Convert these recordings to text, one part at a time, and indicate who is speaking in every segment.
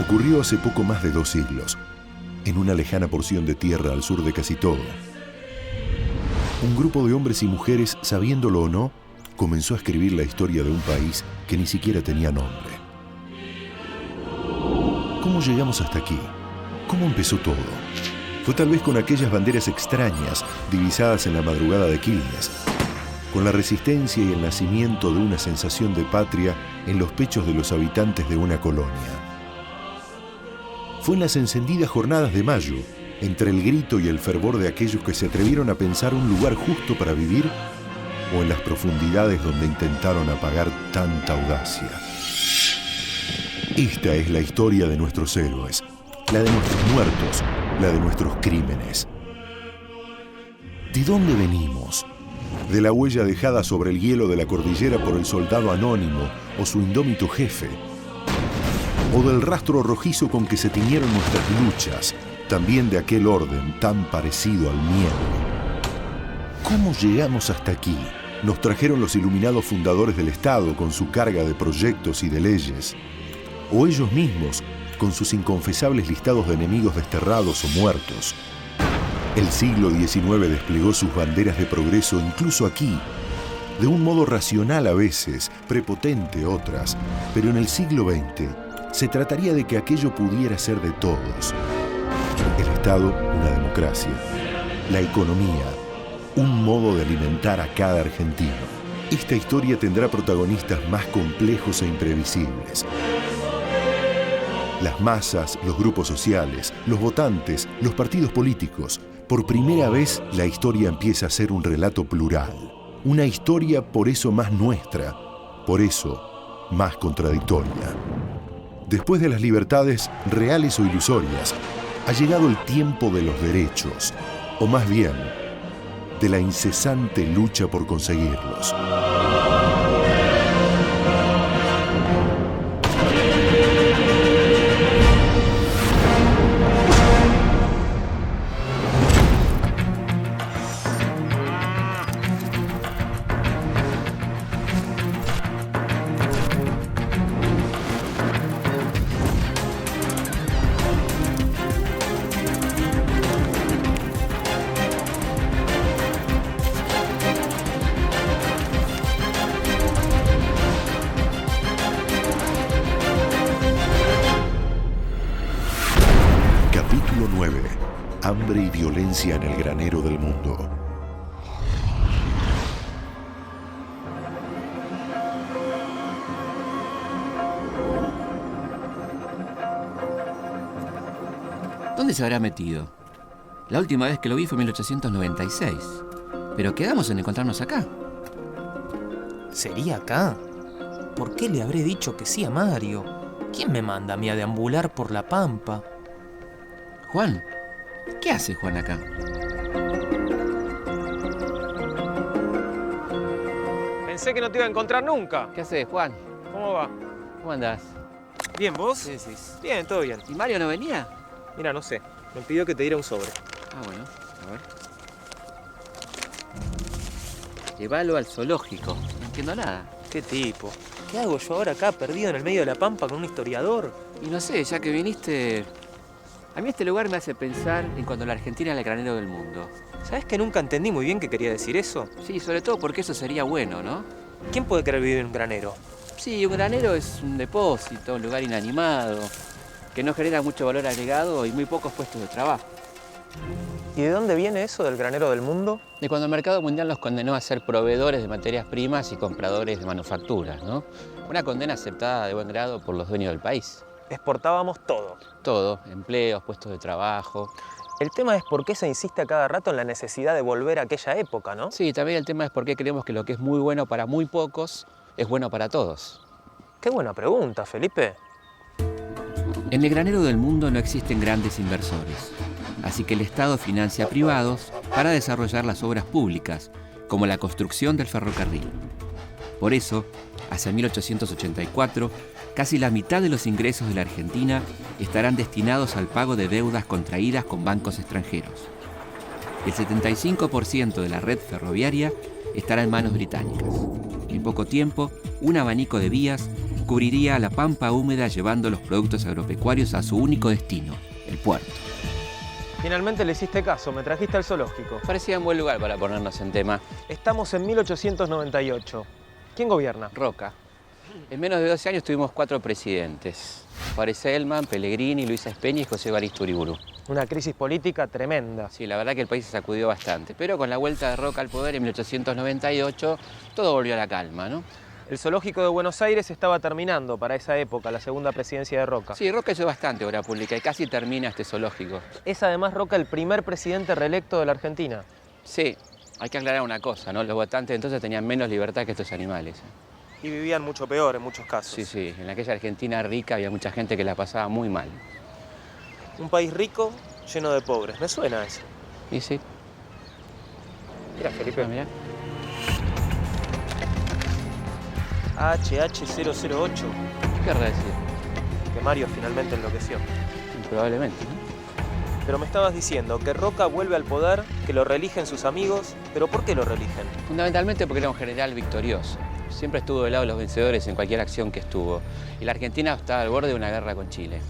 Speaker 1: Ocurrió hace poco más de 2 siglos, en una lejana porción de tierra al sur de casi todo. Un grupo de hombres y mujeres, sabiéndolo o no, comenzó a escribir la historia de un país que ni siquiera tenía nombre. ¿Cómo llegamos hasta aquí? ¿Cómo empezó todo? Fue tal vez con aquellas banderas extrañas divisadas en la madrugada de Quilmes, con la resistencia y el nacimiento de una sensación de patria en los pechos de los habitantes de una colonia. Fue en las encendidas jornadas de mayo, entre el grito y el fervor de aquellos que se atrevieron a pensar un lugar justo para vivir, o en las profundidades donde intentaron apagar tanta audacia. Esta es la historia de nuestros héroes, la de nuestros muertos, la de nuestros crímenes. ¿De dónde venimos? ¿De la huella dejada sobre el hielo de la cordillera por el soldado anónimo o su indómito jefe? ¿O del rastro rojizo con que se tiñeron nuestras luchas, también de aquel orden tan parecido al miedo? ¿Cómo llegamos hasta aquí? Nos trajeron los iluminados fundadores del Estado con su carga de proyectos y de leyes, o ellos mismos con sus inconfesables listados de enemigos desterrados o muertos. El siglo XIX desplegó sus banderas de progreso incluso aquí, de un modo racional a veces, prepotente otras, pero en el siglo XX se trataría de que aquello pudiera ser de todos. El Estado, una democracia. La economía, un modo de alimentar a cada argentino. Esta historia tendrá protagonistas más complejos e imprevisibles. Las masas, los grupos sociales, los votantes, los partidos políticos. Por primera vez, la historia empieza a ser un relato plural. Una historia por eso más nuestra, por eso más contradictoria. Después de las libertades, reales o ilusorias, ha llegado el tiempo de los derechos, o más bien, de la incesante lucha por conseguirlos. Capítulo 9. Hambre y violencia en el granero del mundo.
Speaker 2: ¿Dónde se habrá metido? La última vez que lo vi fue en 1896. Pero quedamos en encontrarnos acá.
Speaker 3: ¿Sería acá? ¿Por qué le habré dicho que sí a Mario? ¿Quién me manda a mí a deambular por la pampa?
Speaker 2: Juan, ¿qué hace Juan acá?
Speaker 4: Pensé que no te iba a encontrar nunca.
Speaker 2: ¿Qué haces, Juan?
Speaker 4: ¿Cómo va?
Speaker 2: ¿Cómo andás?
Speaker 4: ¿Bien, vos?
Speaker 2: ¿Qué decís?
Speaker 4: Bien, todo bien.
Speaker 2: ¿Y Mario no venía?
Speaker 4: Mira, no sé. Me pidió que te diera un sobre.
Speaker 2: Ah, bueno, a ver. Llévalo al zoológico. No entiendo nada.
Speaker 3: ¿Qué tipo? ¿Qué hago yo ahora acá, perdido en el medio de la pampa con un historiador?
Speaker 2: Y no sé, ya que viniste... A mí este lugar me hace pensar en cuando la Argentina era el granero del mundo.
Speaker 3: ¿Sabes que nunca entendí muy bien qué quería decir eso?
Speaker 2: Sí, sobre todo porque eso sería bueno, ¿no?
Speaker 3: ¿Quién puede querer vivir en un granero?
Speaker 2: Sí, un granero es un depósito, un lugar inanimado, que no genera mucho valor agregado y muy pocos puestos de trabajo.
Speaker 3: ¿Y de dónde viene eso del granero del mundo?
Speaker 2: De cuando el mercado mundial nos condenó a ser proveedores de materias primas y compradores de manufacturas, ¿no? Una condena aceptada de buen grado por los dueños del país.
Speaker 3: Exportábamos todo.
Speaker 2: Todo, empleos, puestos de trabajo.
Speaker 3: El tema es por qué se insiste a cada rato en la necesidad de volver a aquella época, ¿no?
Speaker 2: Sí, también el tema es por qué creemos que lo que es muy bueno para muy pocos es bueno para todos.
Speaker 3: Qué buena pregunta, Felipe.
Speaker 2: En el granero del mundo no existen grandes inversores, así que el Estado financia a privados para desarrollar las obras públicas, como la construcción del ferrocarril. Por eso, hacia 1884, casi la mitad de los ingresos de la Argentina estarán destinados al pago de deudas contraídas con bancos extranjeros. El 75% de la red ferroviaria estará en manos británicas. En poco tiempo, un abanico de vías cubriría la pampa húmeda llevando los productos agropecuarios a su único destino, el puerto.
Speaker 4: Finalmente le hiciste caso, me trajiste al zoológico.
Speaker 2: Parecía un buen lugar para ponernos en tema.
Speaker 4: Estamos en 1898. ¿Quién gobierna?
Speaker 2: Roca. En menos de 12 años tuvimos 4 presidentes. Juárez Celman, Pellegrini, Luisa Espeña y José Evaristo Uriburu.
Speaker 4: Una crisis política tremenda.
Speaker 2: Sí, la verdad que el país se sacudió bastante. Pero con la vuelta de Roca al poder en 1898, todo volvió a la calma, ¿no?
Speaker 4: El zoológico de Buenos Aires estaba terminando para esa época, la segunda presidencia de Roca.
Speaker 2: Sí, Roca hizo bastante obra pública y casi termina este zoológico.
Speaker 4: Es además Roca el primer presidente reelecto de la Argentina.
Speaker 2: Sí, hay que aclarar una cosa, ¿no? Los votantes entonces tenían menos libertad que estos animales.
Speaker 4: Y vivían mucho peor en muchos casos.
Speaker 2: Sí, sí, en aquella Argentina rica había mucha gente que la pasaba muy mal.
Speaker 4: Un país rico, lleno de pobres. Me suena eso.
Speaker 2: ¿Y sí?
Speaker 4: Mira, Felipe.
Speaker 2: Mira.
Speaker 4: HH008.
Speaker 2: ¿Qué querrá decir?
Speaker 4: Que Mario finalmente enloqueció.
Speaker 2: Probablemente, ¿no?
Speaker 4: Pero me estabas diciendo que Roca vuelve al poder, que lo reeligen sus amigos. ¿Pero por qué lo reeligen?
Speaker 2: Fundamentalmente porque era un general victorioso. Siempre estuvo del lado de los vencedores en cualquier acción que estuvo. Y la Argentina estaba al borde de una guerra con Chile.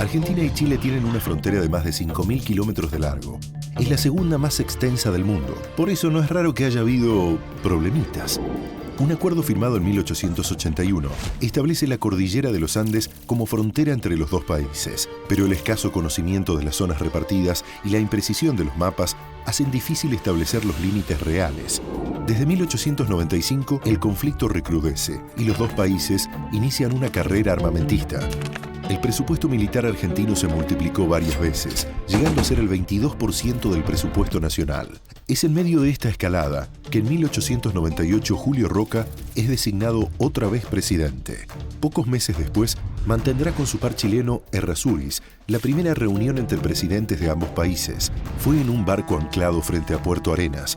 Speaker 1: Argentina y Chile tienen una frontera de más de 5.000 kilómetros de largo. Es la segunda más extensa del mundo. Por eso no es raro que haya habido problemitas. Un acuerdo firmado en 1881 establece la cordillera de los Andes como frontera entre los dos países, pero el escaso conocimiento de las zonas repartidas y la imprecisión de los mapas hacen difícil establecer los límites reales. Desde 1895 el conflicto recrudece y los dos países inician una carrera armamentista. El presupuesto militar argentino se multiplicó varias veces, llegando a ser el 22% del presupuesto nacional. Es en medio de esta escalada que en 1898 Julio Roca es designado otra vez presidente. Pocos meses después, mantendrá con su par chileno Errázuriz la primera reunión entre presidentes de ambos países. Fue en un barco anclado frente a Puerto Arenas,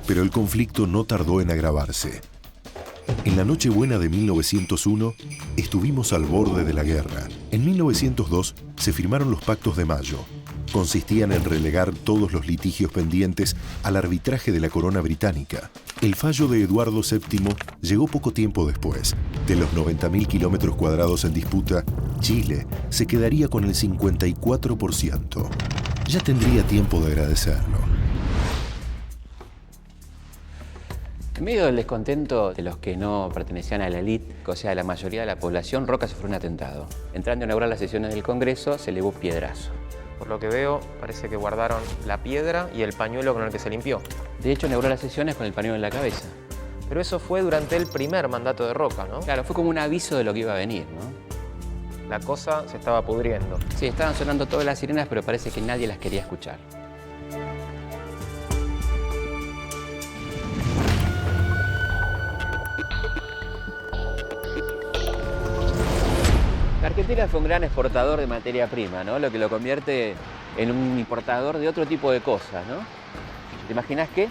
Speaker 1: pero el conflicto no tardó en agravarse. En la Nochebuena de 1901, estuvimos al borde de la guerra. En 1902 se firmaron los Pactos de Mayo. Consistían en relegar todos los litigios pendientes al arbitraje de la corona británica. El fallo de Eduardo VII llegó poco tiempo después. De los 90.000 kilómetros cuadrados en disputa, Chile se quedaría con el 54%. Ya tendría tiempo de agradecerlo.
Speaker 2: En medio del descontento de los que no pertenecían a la élite, o sea, la mayoría de la población, Roca sufrió un atentado. Entrando a inaugurar las sesiones del Congreso, se elevó un piedrazo.
Speaker 4: Por lo que veo, parece que guardaron la piedra y el pañuelo con el que se limpió.
Speaker 2: De hecho, inauguró las sesiones con el pañuelo en la cabeza.
Speaker 4: Pero eso fue durante el primer mandato de Roca, ¿no?
Speaker 2: Claro, fue como un aviso de lo que iba a venir, ¿no?
Speaker 4: La cosa se estaba pudriendo.
Speaker 2: Sí, estaban sonando todas las sirenas, pero parece que nadie las quería escuchar. La Argentina fue un gran exportador de materia prima, ¿no? Lo que lo convierte en un importador de otro tipo de cosas, ¿no? ¿Te imaginas qué?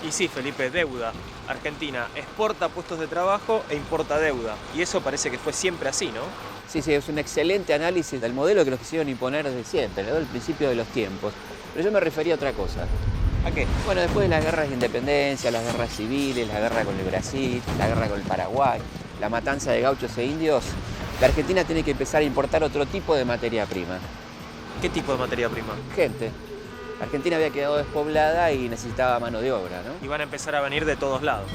Speaker 4: Y sí, Felipe, deuda. Argentina exporta puestos de trabajo e importa deuda. Y eso parece que fue siempre así, ¿no?
Speaker 2: Sí, sí, es un excelente análisis del modelo que nos quisieron imponer desde siempre, desde el principio de los tiempos. Pero yo me refería a otra cosa.
Speaker 4: ¿A qué?
Speaker 2: Bueno, después de las guerras de independencia, las guerras civiles, la guerra con el Brasil, la guerra con el Paraguay, la matanza de gauchos e indios, la Argentina tiene que empezar a importar otro tipo de materia prima.
Speaker 4: ¿Qué tipo de materia prima?
Speaker 2: Gente. Argentina había quedado despoblada y necesitaba mano de obra, ¿no?
Speaker 4: Y van a empezar a venir de todos lados.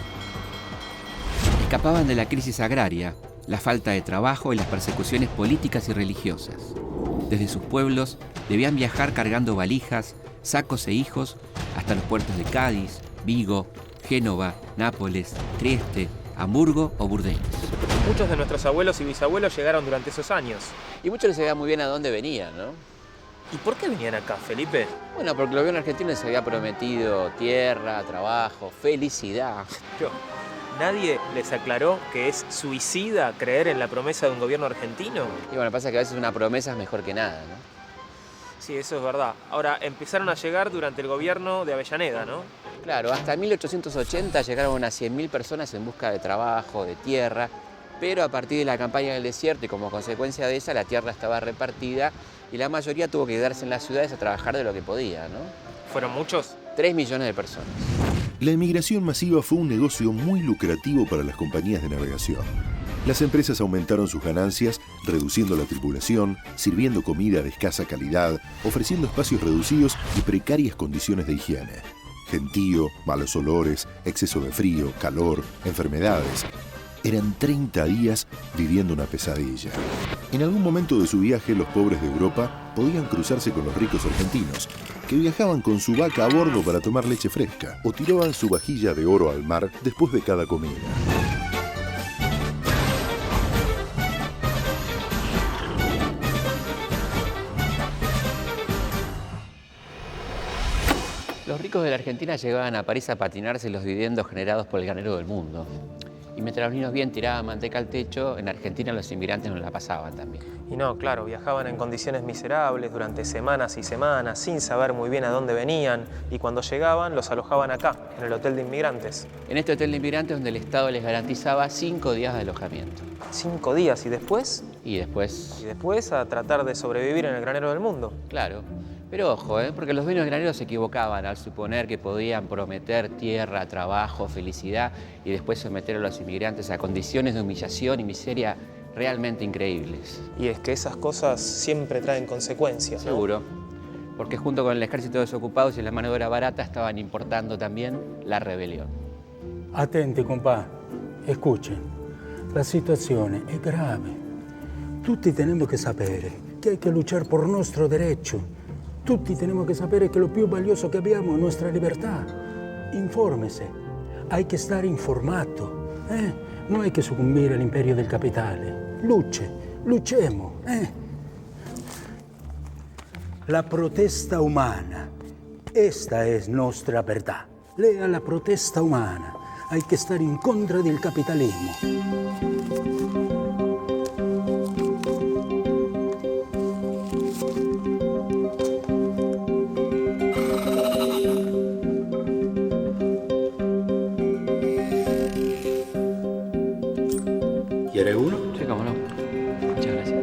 Speaker 2: Escapaban de la crisis agraria, la falta de trabajo y las persecuciones políticas y religiosas. Desde sus pueblos debían viajar cargando valijas, sacos e hijos hasta los puertos de Cádiz, Vigo, Génova, Nápoles, Trieste, Hamburgo o Burdeos.
Speaker 4: Muchos de nuestros abuelos y bisabuelos llegaron durante esos años.
Speaker 2: Y muchos les sabía muy bien a dónde venían, ¿no?
Speaker 4: ¿Y por qué venían acá, Felipe?
Speaker 2: Bueno, porque el gobierno argentino les había prometido tierra, trabajo, felicidad.
Speaker 4: Pero nadie les aclaró que es suicida creer en la promesa de un gobierno argentino.
Speaker 2: Y bueno, pasa que a veces una promesa es mejor que nada, ¿no?
Speaker 4: Sí, eso es verdad. Ahora, empezaron a llegar durante el gobierno de Avellaneda, ¿no?
Speaker 2: Claro, hasta 1880 llegaron unas 100.000 personas en busca de trabajo, de tierra, pero a partir de la campaña del desierto y como consecuencia de esa, la tierra estaba repartida y la mayoría tuvo que quedarse en las ciudades a trabajar de lo que podía, ¿no?
Speaker 4: ¿Fueron muchos?
Speaker 2: 3 millones de personas.
Speaker 1: La emigración masiva fue un negocio muy lucrativo para las compañías de navegación. Las empresas aumentaron sus ganancias, reduciendo la tripulación, sirviendo comida de escasa calidad, ofreciendo espacios reducidos y precarias condiciones de higiene. Gentío, malos olores, exceso de frío, calor, enfermedades. Eran 30 días viviendo una pesadilla. En algún momento de su viaje, los pobres de Europa podían cruzarse con los ricos argentinos, que viajaban con su vaca a bordo para tomar leche fresca, o tiraban su vajilla de oro al mar después de cada comida.
Speaker 2: Los ricos de la Argentina llegaban a París a patinarse los dividendos generados por el granero del mundo. Y mientras los niños bien tiraban manteca al techo, en Argentina los inmigrantes no la pasaban también.
Speaker 4: Y no, claro, viajaban en condiciones miserables durante semanas y semanas, sin saber muy bien a dónde venían, y cuando llegaban los alojaban acá, en el hotel de inmigrantes.
Speaker 2: En este hotel de inmigrantes donde el Estado les garantizaba 5 días de alojamiento.
Speaker 4: 5 días, ¿y después?
Speaker 2: Y después...
Speaker 4: Y después a tratar de sobrevivir en el granero del mundo.
Speaker 2: Claro. Pero ojo, porque los dueños graneros se equivocaban al suponer que podían prometer tierra, trabajo, felicidad y después someter a los inmigrantes a condiciones de humillación y miseria realmente increíbles.
Speaker 4: Y es que esas cosas siempre traen consecuencias, ¿no?
Speaker 2: Seguro, porque junto con el ejército desocupados y la mano de obra barata estaban importando también la rebelión.
Speaker 5: Attenti, compà. Escuchen, la situazione è grave. Tutti tenemos que sapere que hay que luchar por nuestro derecho. Tutti tenemos que sapere que lo più valioso que abbiamo es nuestra libertad. Infórmese. Hay que estar informato. No hay que sucumbir al imperio del capitale. Luchemos. La protesta umana. Esta es nuestra verdad. Lea la protesta umana. Hay que estar en contra del capitalismo.
Speaker 2: ¿Quiere uno? Sí, cómo no. Muchas gracias.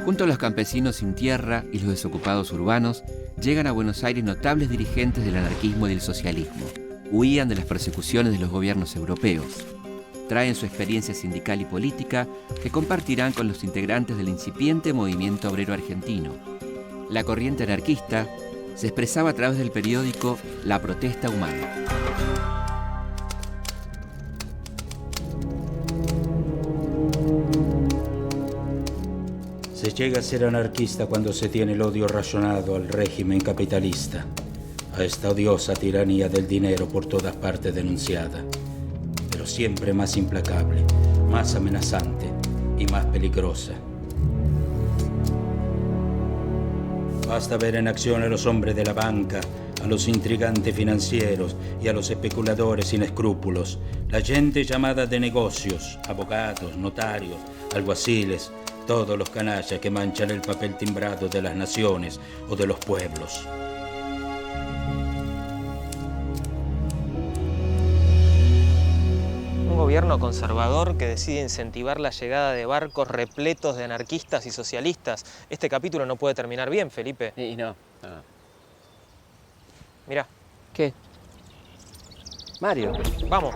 Speaker 2: Junto a los campesinos sin tierra y los desocupados urbanos, llegan a Buenos Aires notables dirigentes del anarquismo y del socialismo. Huían de las persecuciones de los gobiernos europeos. Traen su experiencia sindical y política que compartirán con los integrantes del incipiente movimiento obrero argentino. La corriente anarquista se expresaba a través del periódico La Protesta Humana.
Speaker 5: Se llega a ser anarquista cuando se tiene el odio racionado al régimen capitalista, a esta odiosa tiranía del dinero por todas partes denunciada, pero siempre más implacable, más amenazante y más peligrosa. Basta ver en acción a los hombres de la banca, a los intrigantes financieros y a los especuladores sin escrúpulos, la gente llamada de negocios, abogados, notarios, alguaciles, todos los canallas que manchan el papel timbrado de las naciones o de los pueblos.
Speaker 4: Un gobierno conservador que decide incentivar la llegada de barcos repletos de anarquistas y socialistas. Este capítulo no puede terminar bien, Felipe.
Speaker 2: Y no.
Speaker 4: Mirá.
Speaker 2: ¿Qué? Mario.
Speaker 4: Vamos.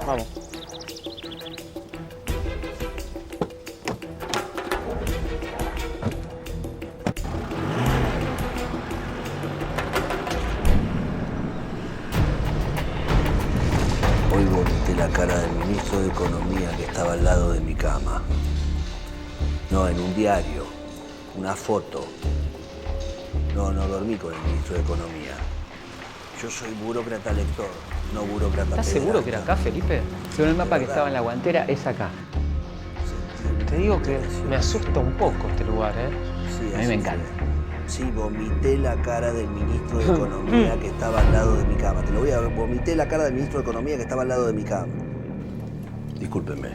Speaker 6: Hoy vomité la cara del ministro de Economía que estaba al lado de mi cama. No, en un diario, una foto. No dormí con el ministro de Economía. Yo soy burócrata lector, no burócrata
Speaker 2: ¿Estás seguro que era acá, Felipe? Según el mapa que estaba en la guantera, es acá.
Speaker 4: Te digo que me asusta un poco este lugar, ¿eh?
Speaker 6: Sí,
Speaker 2: A mí me encanta.
Speaker 6: Sí, vomité la cara del ministro de Economía que estaba al lado de mi cama. Te lo voy a ver. Vomité la cara del ministro de Economía que estaba al lado de mi cama. Discúlpenme.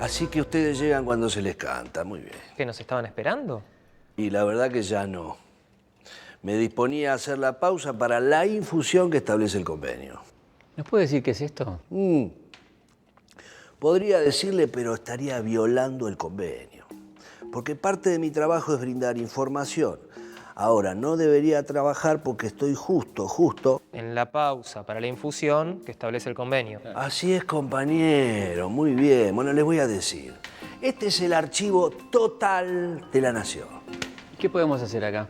Speaker 6: Así que ustedes llegan cuando se les canta. Muy bien.
Speaker 4: ¿Que nos estaban esperando?
Speaker 6: Y la verdad que ya no. Me disponía a hacer la pausa para la infusión que establece el convenio.
Speaker 2: ¿Nos puede decir qué es esto?
Speaker 6: Podría decirle, pero estaría violando el convenio. Porque parte de mi trabajo es brindar información Ahora, no debería trabajar porque estoy justo.
Speaker 4: En la pausa para la infusión que establece el convenio.
Speaker 6: Así es, compañero, muy bien. Bueno, les voy a decir. Este es el archivo total de la Nación.
Speaker 2: ¿Qué podemos hacer acá?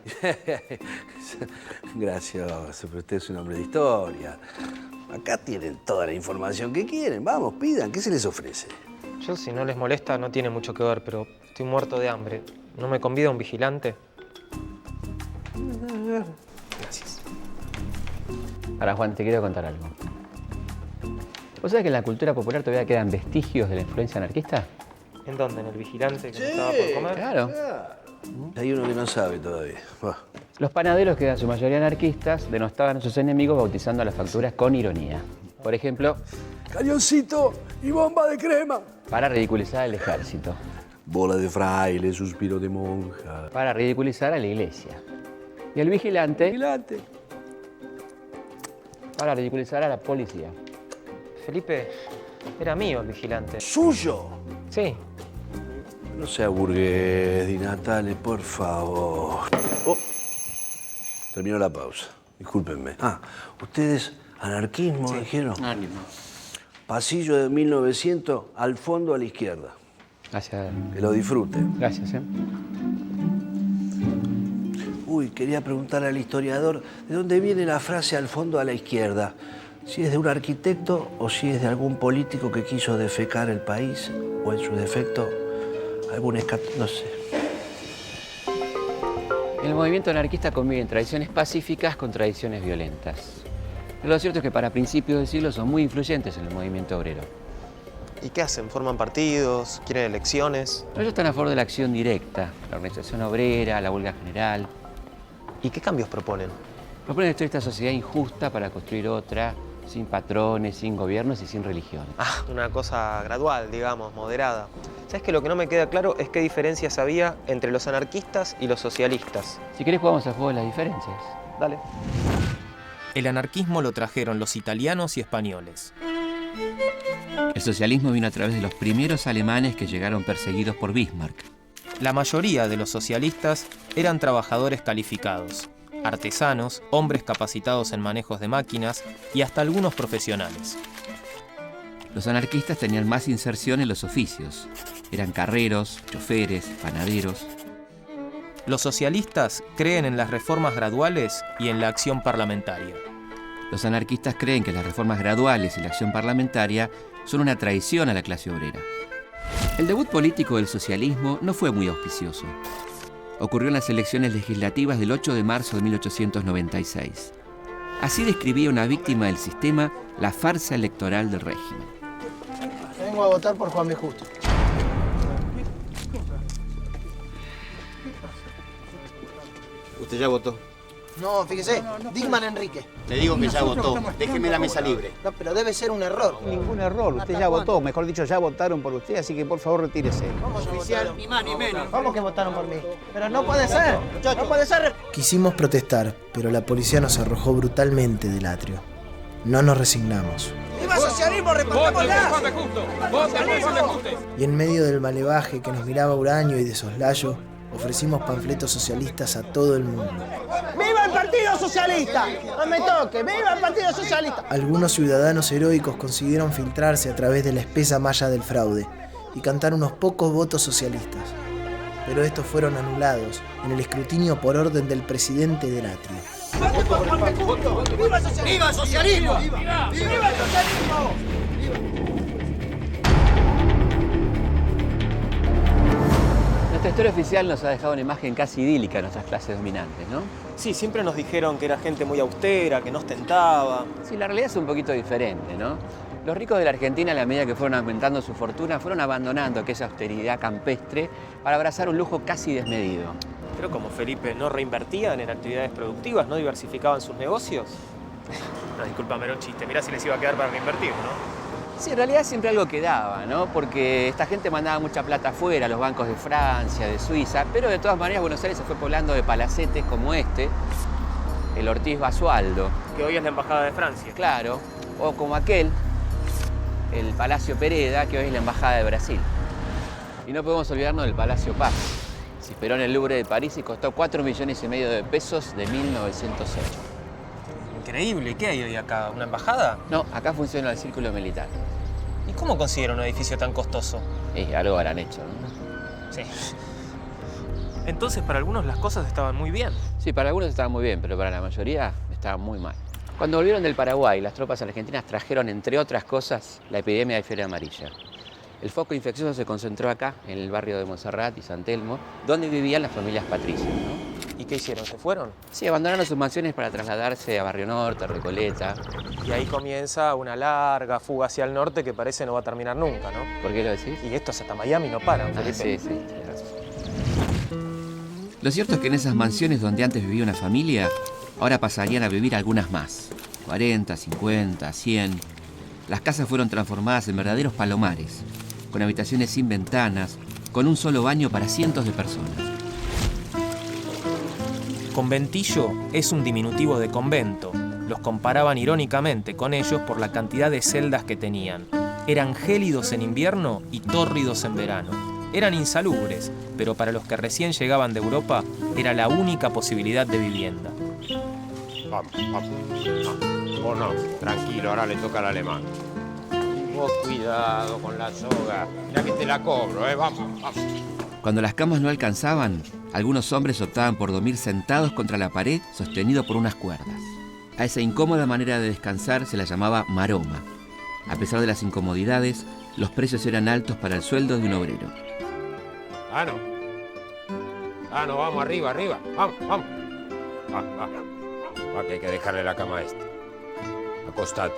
Speaker 6: Gracioso, pero usted es un hombre de historia. Acá tienen toda la información que quieren. Vamos, pidan, ¿qué se les ofrece?
Speaker 4: Yo, si no les molesta, no tiene mucho que ver, pero estoy muerto de hambre. ¿No me convida un vigilante? Gracias.
Speaker 2: Ahora, Juan, te quiero contar algo. ¿Vos sabés que en la cultura popular todavía quedan vestigios de la influencia anarquista?
Speaker 4: ¿En dónde? ¿En el vigilante que me estaba por comer?
Speaker 2: Claro.
Speaker 6: Hay uno que no sabe todavía.
Speaker 2: Los panaderos, que eran su mayoría anarquistas, denostaban a sus enemigos bautizando las facturas con ironía. Por ejemplo,
Speaker 6: Cañoncito y bomba de crema.
Speaker 2: para ridiculizar al ejército,
Speaker 6: Bola de fraile, suspiro de monja.
Speaker 2: para ridiculizar a la iglesia. Y el vigilante, para ridiculizar a la policía.
Speaker 4: Felipe, era mío el vigilante.
Speaker 6: ¿Suyo?
Speaker 4: Sí.
Speaker 6: No sea burgués, Di Natale, por favor. Oh, terminó la pausa. Discúlpenme. ¿Ustedes anarquismo dijeron?
Speaker 2: Anarquismo.
Speaker 6: Pasillo de 1900, al fondo a la izquierda.
Speaker 2: Gracias.
Speaker 6: Que lo disfruten.
Speaker 2: Gracias,
Speaker 6: Uy, quería preguntarle al historiador de dónde viene la frase al fondo a la izquierda. Si es de un arquitecto o si es de algún político que quiso defecar el país o en su defecto algún no sé.
Speaker 2: El movimiento anarquista convive tradiciones pacíficas con tradiciones violentas. Lo cierto es que para principios del siglo son muy influyentes en el movimiento obrero.
Speaker 4: ¿Y qué hacen? ¿Forman partidos? ¿Quieren elecciones?
Speaker 2: Ellos están a favor de la acción directa, la organización obrera, la huelga general.
Speaker 4: ¿Y qué cambios proponen?
Speaker 2: Proponen destruir esta sociedad injusta para construir otra, sin patrones, sin gobiernos y sin religión.
Speaker 4: Una cosa gradual, digamos, moderada. ¿Sabes que lo que no me queda claro es qué diferencias había entre los anarquistas y los socialistas?
Speaker 2: Si querés jugamos al juego de las diferencias.
Speaker 4: Dale.
Speaker 3: El anarquismo lo trajeron los italianos y españoles.
Speaker 2: El socialismo vino a través de los primeros alemanes que llegaron perseguidos por Bismarck.
Speaker 3: La mayoría de los socialistas eran trabajadores calificados, artesanos, hombres capacitados en manejos de máquinas y hasta algunos profesionales.
Speaker 2: Los anarquistas tenían más inserción en los oficios. Eran carreros, choferes, panaderos.
Speaker 3: Los socialistas creen en las reformas graduales y en la acción parlamentaria.
Speaker 2: Los anarquistas creen que las reformas graduales y la acción parlamentaria son una traición a la clase obrera. El debut político del socialismo no fue muy auspicioso. Ocurrió en las elecciones legislativas del 8 de marzo de 1896. Así describía una víctima del sistema la farsa electoral del régimen.
Speaker 7: Vengo a votar por Juan B. Justo.
Speaker 8: ¿Usted ya votó?
Speaker 7: No, fíjese, Dickman Enrique.
Speaker 8: Le digo que ya votó. Déjeme la mesa libre.
Speaker 7: No, pero debe ser un error.
Speaker 9: Ningún error, usted ya votó, mejor dicho, ya votaron por usted, así que por favor retírese.
Speaker 7: ¿Cómo oficial? Ni más ni menos. ¿Cómo que votaron por mí? Pero no puede ser, no puede ser.
Speaker 10: Quisimos protestar, pero la policía nos arrojó brutalmente del atrio. No nos resignamos.
Speaker 7: ¡Viva el socialismo! ¡Repartámosla!
Speaker 10: Y en medio del malevaje que nos miraba huraño y de soslayo, ofrecimos panfletos socialistas a todo el mundo.
Speaker 7: ¡Viva el Partido Socialista! ¡No me toque! ¡Viva el Partido Socialista!
Speaker 10: Algunos ciudadanos heroicos consiguieron filtrarse a través de la espesa malla del fraude y cantar unos pocos votos socialistas. Pero estos fueron anulados en el escrutinio por orden del presidente del atrio.
Speaker 7: ¡Viva el socialismo! ¡Viva el socialismo! ¡Viva el socialismo!
Speaker 2: Nuestra historia oficial nos ha dejado una imagen casi idílica de nuestras clases dominantes, ¿no?
Speaker 4: Sí, siempre nos dijeron que era gente muy austera, que no ostentaba.
Speaker 2: Sí, la realidad es un poquito diferente, ¿no? Los ricos de la Argentina, a la medida que fueron aumentando su fortuna, fueron abandonando aquella austeridad campestre para abrazar un lujo casi desmedido.
Speaker 4: Pero como Felipe, ¿no reinvertían en actividades productivas? ¿No diversificaban sus negocios? No, discúlpame, era un chiste. Mirá si les iba a quedar para reinvertir, ¿no?
Speaker 2: Sí, en realidad siempre algo quedaba, ¿no? Porque esta gente mandaba mucha plata afuera, a los bancos de Francia, de Suiza, pero de todas maneras Buenos Aires se fue poblando de palacetes como este, el Ortiz Basualdo.
Speaker 4: Que hoy es la Embajada de Francia.
Speaker 2: Claro, o como aquel, el Palacio Pereda, que hoy es la Embajada de Brasil. Y no podemos olvidarnos del Palacio Paz. Se inspiró en el Louvre de París y costó 4,5 millones de pesos de 1908.
Speaker 4: Increíble. ¿Qué hay hoy acá? ¿Una embajada?
Speaker 2: No, acá funciona el círculo militar.
Speaker 4: ¿Y cómo consiguieron un edificio tan costoso?
Speaker 2: Algo habrán hecho, ¿no?
Speaker 4: Sí. Entonces, para algunos las cosas estaban muy bien.
Speaker 2: Sí, para algunos estaban muy bien, pero para la mayoría estaban muy mal. Cuando volvieron del Paraguay, las tropas argentinas trajeron, entre otras cosas, la epidemia de fiebre amarilla. El foco infeccioso se concentró acá, en el barrio de Montserrat y San Telmo, donde vivían las familias patricias, ¿no?
Speaker 4: ¿Y qué hicieron? ¿Se fueron?
Speaker 2: Sí, abandonaron sus mansiones para trasladarse a Barrio Norte, Recoleta.
Speaker 4: Y ahí comienza una larga fuga hacia el norte que parece no va a terminar nunca, ¿no?
Speaker 2: ¿Por qué lo decís?
Speaker 4: Y estos hasta Miami no paran, Felipe.
Speaker 2: Sí, tienes razón. Lo cierto es que en esas mansiones donde antes vivía una familia, ahora pasarían a vivir algunas más. 40, 50, 100. Las casas fueron transformadas en verdaderos palomares, con habitaciones sin ventanas, con un solo baño para cientos de personas.
Speaker 3: Conventillo es un diminutivo de convento. Los comparaban irónicamente con ellos por la cantidad de celdas que tenían. Eran gélidos en invierno y tórridos en verano. Eran insalubres, pero para los que recién llegaban de Europa era la única posibilidad de vivienda.
Speaker 11: Vamos. Vos no, tranquilo, ahora le toca al alemán. Y vos cuidado con la soga. Mira que te la cobro, vamos.
Speaker 2: Cuando las camas no alcanzaban, algunos hombres optaban por dormir sentados contra la pared, sostenidos por unas cuerdas. A esa incómoda manera de descansar se la llamaba maroma. A pesar de las incomodidades, los precios eran altos para el sueldo de un obrero.
Speaker 11: No, vamos, arriba. Vamos. Va, que hay que dejarle la cama a este. Acostate,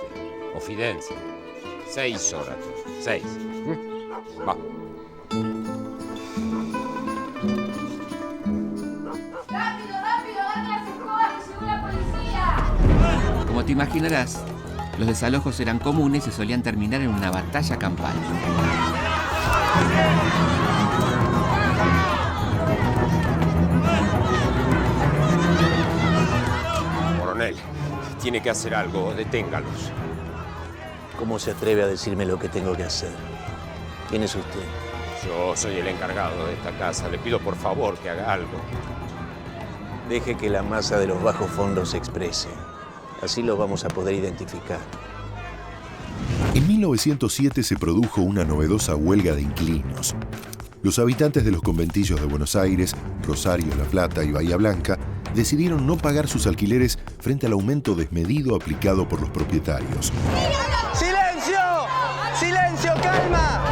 Speaker 11: confidencia. 6 horas, 6. Va.
Speaker 12: ¡Rápido! ¡Agarra las escobas que llegó la policía!
Speaker 2: Como te imaginarás, los desalojos eran comunes y solían terminar en una batalla campal.
Speaker 11: Coronel, tiene que hacer algo, deténgalos.
Speaker 6: ¿Cómo se atreve a decirme lo que tengo que hacer? ¿Quién es usted?
Speaker 11: Yo soy el encargado de esta casa. Le pido por favor que haga algo.
Speaker 6: Deje que la masa de los bajos fondos se exprese. Así lo vamos a poder identificar.
Speaker 1: En 1907 se produjo una novedosa huelga de inquilinos. Los habitantes de los conventillos de Buenos Aires, Rosario, La Plata y Bahía Blanca decidieron no pagar sus alquileres frente al aumento desmedido aplicado por los propietarios.
Speaker 7: ¡Silencio! ¡Silencio! ¡Calma!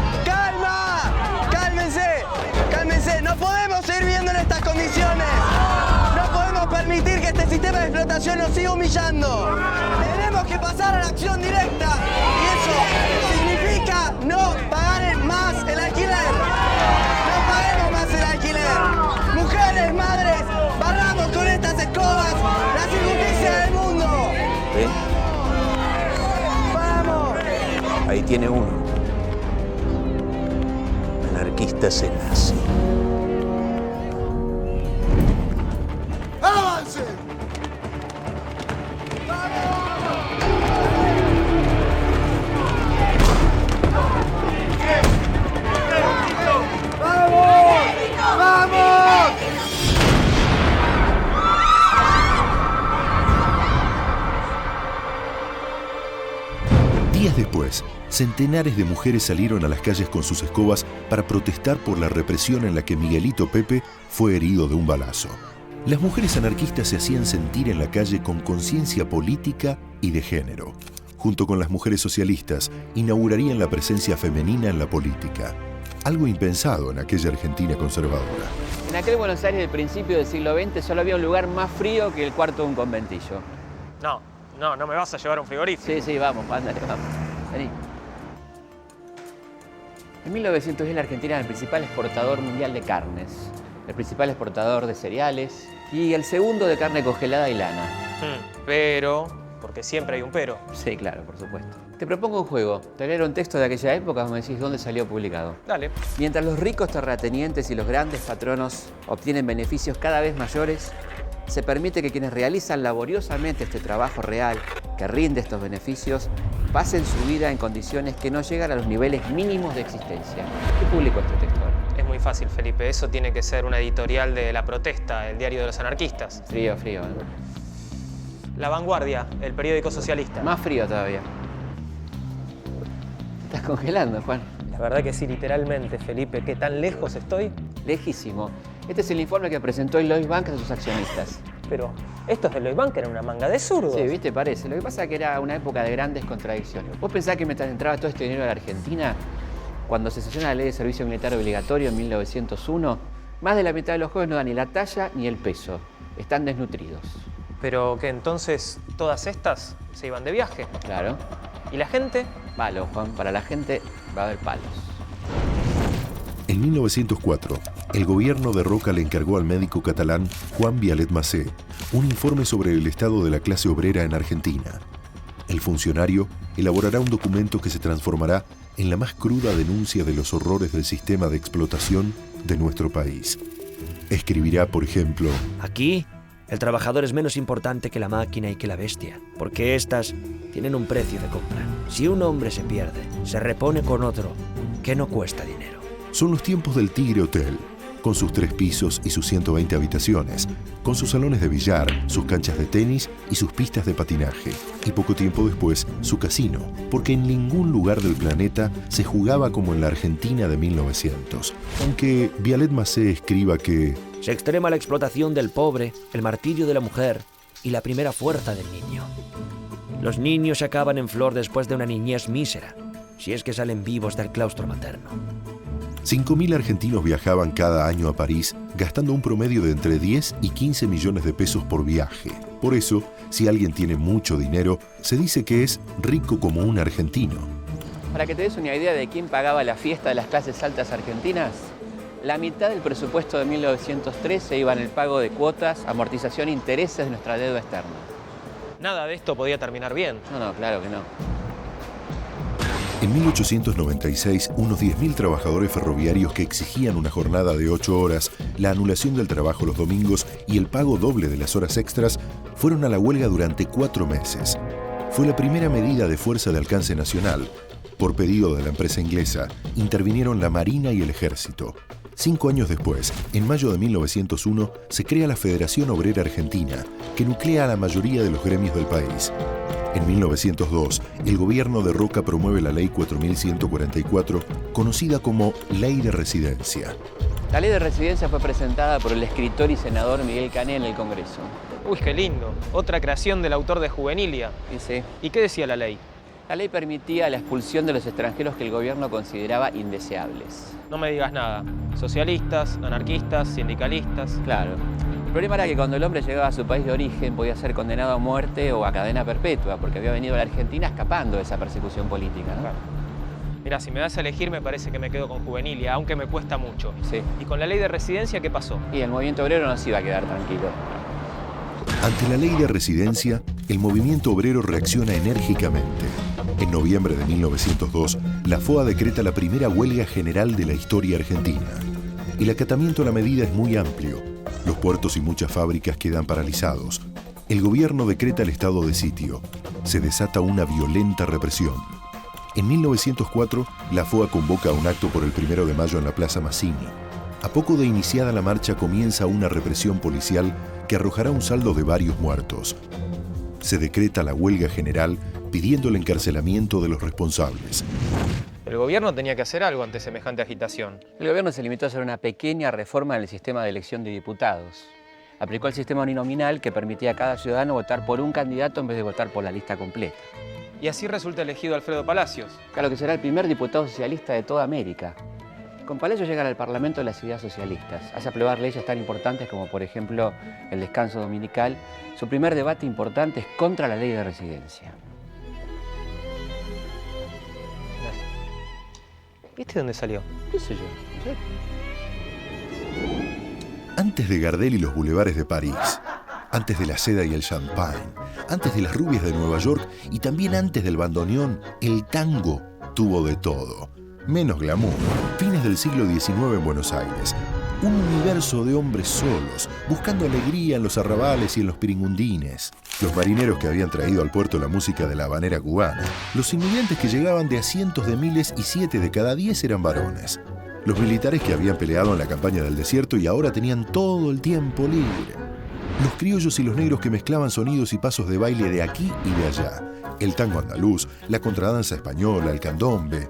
Speaker 7: ¡Cálmense! ¡No podemos seguir viviendo en estas condiciones! ¡No podemos permitir que este sistema de explotación nos siga humillando! ¡Tenemos que pasar a la acción directa! Y eso significa no pagar más el alquiler. ¡No paguemos más el alquiler! ¡Mujeres, madres! ¡Barramos con estas escobas las injusticias del mundo!
Speaker 6: ¿Ven?
Speaker 7: ¡Vamos!
Speaker 6: Ahí tiene uno. Anarquista se nace.
Speaker 7: ¡Avance! ¡Vamos!
Speaker 1: Días después, centenares de mujeres salieron a las calles con sus escobas para protestar por la represión en la que Miguelito Pepe fue herido de un balazo. Las mujeres anarquistas se hacían sentir en la calle con conciencia política y de género. Junto con las mujeres socialistas, inaugurarían la presencia femenina en la política. Algo impensado en aquella Argentina conservadora.
Speaker 2: En aquel Buenos Aires del principio del siglo XX solo había un lugar más frío que el cuarto de un conventillo.
Speaker 4: No me vas a llevar a un frigorífico.
Speaker 2: Sí, vamos, ándale, vamos. Vení. En 1910 la Argentina era el principal exportador mundial de carnes, el principal exportador de cereales y el segundo de carne congelada y lana.
Speaker 4: Pero, porque siempre hay un pero.
Speaker 2: Sí, claro, por supuesto. Te propongo un juego. Te leo un texto de aquella época, me decís dónde salió publicado.
Speaker 4: Dale.
Speaker 2: Mientras los ricos terratenientes y los grandes patronos obtienen beneficios cada vez mayores, se permite que quienes realizan laboriosamente este trabajo real, que rinde estos beneficios, pasen su vida en condiciones que no llegan a los niveles mínimos de existencia. ¿Qué publicó este texto?
Speaker 4: Es muy fácil, Felipe. Eso tiene que ser una editorial de La Protesta, el diario de los anarquistas.
Speaker 2: Frío, frío.
Speaker 4: La Vanguardia, el periódico socialista.
Speaker 2: Más frío todavía. Estás congelando, Juan.
Speaker 4: La verdad que sí, literalmente, Felipe. ¿Qué tan lejos estoy?
Speaker 2: Lejísimo. Este es el informe que presentó el Lloyds Bank a sus accionistas.
Speaker 4: Pero estos del Lloyds Bank eran una manga de zurdos.
Speaker 2: Sí, viste, parece. Lo que pasa es que era una época de grandes contradicciones. ¿Vos pensás que mientras entraba todo este dinero a la Argentina, cuando se sancionó la ley de servicio militar obligatorio en 1901, más de la mitad de los jóvenes no dan ni la talla ni el peso? Están desnutridos.
Speaker 4: Pero que entonces todas estas se iban de viaje.
Speaker 2: Claro.
Speaker 4: ¿Y la gente?
Speaker 2: Palos, Juan. Para la gente va a haber palos.
Speaker 1: En 1904, el gobierno de Roca le encargó al médico catalán Juan Vialet Massé un informe sobre el estado de la clase obrera en Argentina. El funcionario elaborará un documento que se transformará en la más cruda denuncia de los horrores del sistema de explotación de nuestro país. Escribirá, por ejemplo:
Speaker 13: aquí, el trabajador es menos importante que la máquina y que la bestia, porque éstas tienen un precio de compra. Si un hombre se pierde, se repone con otro, que no cuesta dinero.
Speaker 1: Son los tiempos del Tigre Hotel, con sus 3 pisos y sus 120 habitaciones, con sus salones de billar, sus canchas de tenis y sus pistas de patinaje. Y poco tiempo después, su casino, porque en ningún lugar del planeta se jugaba como en la Argentina de 1900. Aunque Vialet Massé escriba que
Speaker 13: se extrema la explotación del pobre, el martirio de la mujer y la primera fuerza del niño. Los niños acaban en flor después de una niñez mísera, si es que salen vivos del claustro materno.
Speaker 1: 5.000 argentinos viajaban cada año a París, gastando un promedio de entre 10 y 15 millones de pesos por viaje. Por eso, si alguien tiene mucho dinero, se dice que es rico como un argentino.
Speaker 2: Para que te des una idea de quién pagaba la fiesta de las clases altas argentinas, la mitad del presupuesto de 1903 se iba en el pago de cuotas, amortización e intereses de nuestra deuda externa.
Speaker 4: Nada de esto podía terminar bien.
Speaker 2: No, claro que no.
Speaker 1: En 1896, unos 10.000 trabajadores ferroviarios que exigían una jornada de 8 horas, la anulación del trabajo los domingos y el pago doble de las horas extras fueron a la huelga durante 4 meses. Fue la primera medida de fuerza de alcance nacional. Por pedido de la empresa inglesa, intervinieron la Marina y el Ejército. 5 años después, en mayo de 1901, se crea la Federación Obrera Argentina, que nuclea a la mayoría de los gremios del país. En 1902, el gobierno de Roca promueve la Ley 4144, conocida como Ley de Residencia.
Speaker 2: La Ley de Residencia fue presentada por el escritor y senador Miguel Cané en el Congreso.
Speaker 4: Uy, qué lindo. Otra creación del autor de Juvenilia.
Speaker 2: Sí.
Speaker 4: ¿Y qué decía la ley?
Speaker 2: La ley permitía la expulsión de los extranjeros que el gobierno consideraba indeseables.
Speaker 4: No me digas nada. Socialistas, anarquistas, sindicalistas.
Speaker 2: Claro. El problema era que cuando el hombre llegaba a su país de origen podía ser condenado a muerte o a cadena perpetua, porque había venido a la Argentina escapando de esa persecución política, ¿no?
Speaker 4: Claro. Mirá, si me das a elegir me parece que me quedo con Juvenilia, aunque me cuesta mucho.
Speaker 2: Sí.
Speaker 4: ¿Y con la ley de residencia qué pasó?
Speaker 2: Y el movimiento obrero no se iba a quedar tranquilo.
Speaker 1: Ante la Ley de Residencia, el movimiento obrero reacciona enérgicamente. En noviembre de 1902, la FOA decreta la primera huelga general de la historia argentina. El acatamiento a la medida es muy amplio. Los puertos y muchas fábricas quedan paralizados. El gobierno decreta el estado de sitio. Se desata una violenta represión. En 1904, la FOA convoca un acto por el 1 de mayo en la Plaza Mazzini. A poco de iniciada la marcha comienza una represión policial que arrojará un saldo de varios muertos. Se decreta la huelga general pidiendo el encarcelamiento de los responsables.
Speaker 4: El gobierno tenía que hacer algo ante semejante agitación.
Speaker 2: El gobierno se limitó a hacer una pequeña reforma en el sistema de elección de diputados. Aplicó el sistema uninominal que permitía a cada ciudadano votar por un candidato en vez de votar por la lista completa.
Speaker 4: Y así resulta elegido Alfredo Palacios.
Speaker 2: Claro, que será el primer diputado socialista de toda América. Con Palacios llega al Parlamento de las ideas socialistas. Hace aprobar leyes tan importantes como, por ejemplo, el descanso dominical. Su primer debate importante es contra la ley de residencia.
Speaker 4: ¿Viste dónde salió?
Speaker 2: ¿Qué sé yo?
Speaker 1: Antes de Gardel y los bulevares de París, antes de la seda y el champagne, antes de las rubias de Nueva York y también antes del bandoneón, el tango tuvo de todo. Menos glamour. Fines del siglo XIX en Buenos Aires. Un universo de hombres solos, buscando alegría en los arrabales y en los piringundines. Los marineros que habían traído al puerto la música de la habanera cubana. Los inmigrantes que llegaban de a cientos de miles y 7 de cada 10 eran varones. Los militares que habían peleado en la campaña del desierto y ahora tenían todo el tiempo libre. Los criollos y los negros que mezclaban sonidos y pasos de baile de aquí y de allá. El tango andaluz, la contradanza española, el candombe.